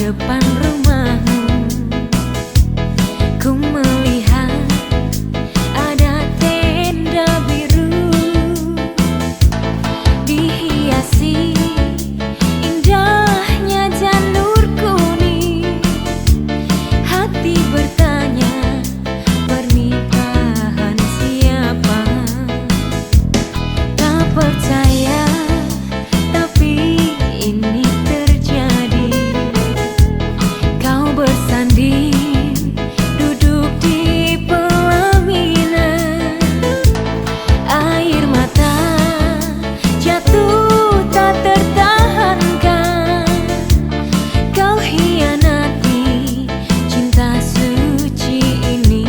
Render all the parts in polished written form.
Depan rumahmu, ku melihat ada tenda biru dihiasi indahnya janur kuning. Hati bertanya, pernikahan siapa? Tak percaya, tapi ini bersanding duduk di pelaminan, air mata jatuh tak tertahankan. Kau hianati cinta suci ini.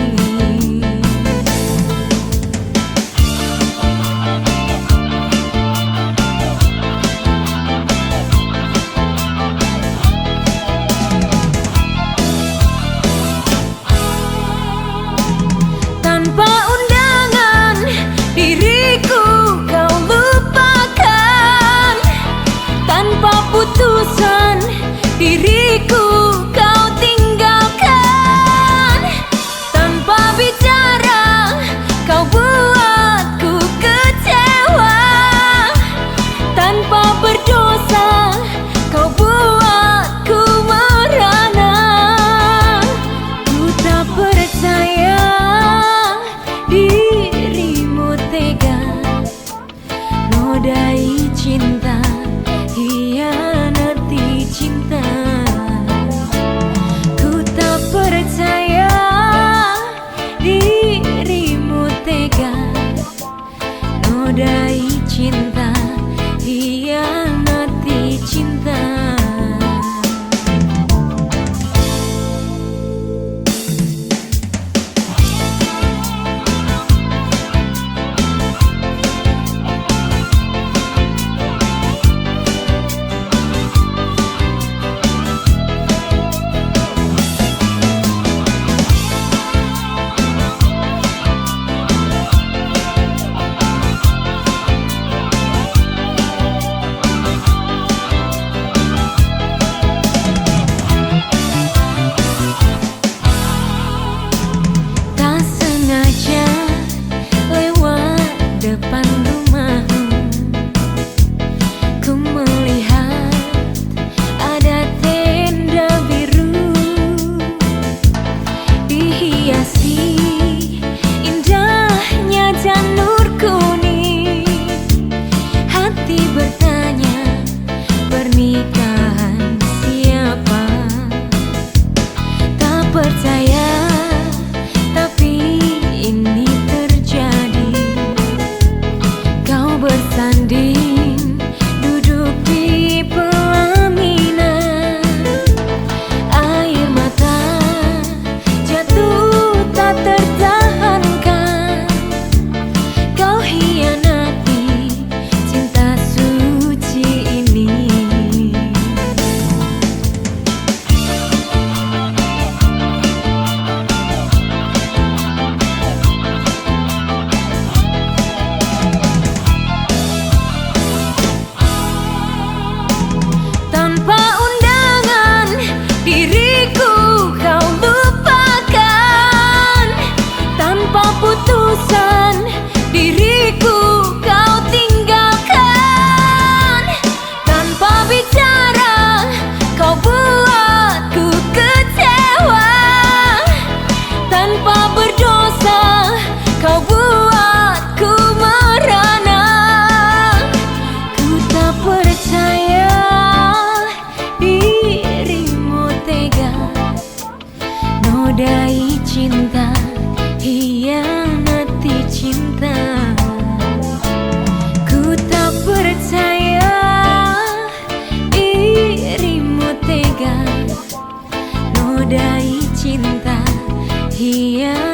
Tanpa undangan diriku kau lupakan, tanpa putusan diriku kau tinggalkan, tanpa bicara kau buatku kecewa, tanpa berdosa kau buatku merana. Ku tak percaya dirimu tega nodai cinta, hianati cinta. Ku tak percaya dirimu tega nodai cinta, hianati cinta. Depan rumahmu, ku melihat ada tenda biru dihiasi indahnya janur kuning. Hati bertanya, pernikahan siapa? Tak percaya, tapi ini bersanding duduk di pelaminan, air mata jatuh tak tertahankan. Kau hianati cinta suci ini. Tanpa undangan diriku kau lupakan, tanpa putusan diriku kau tinggalkan, tanpa bicara kau buatku kecewa, tanpa berdosa kau buatku merana. Ku tak percaya dirimu tega nodai cinta, hianati cinta. Ku tak menodai cinta hianat.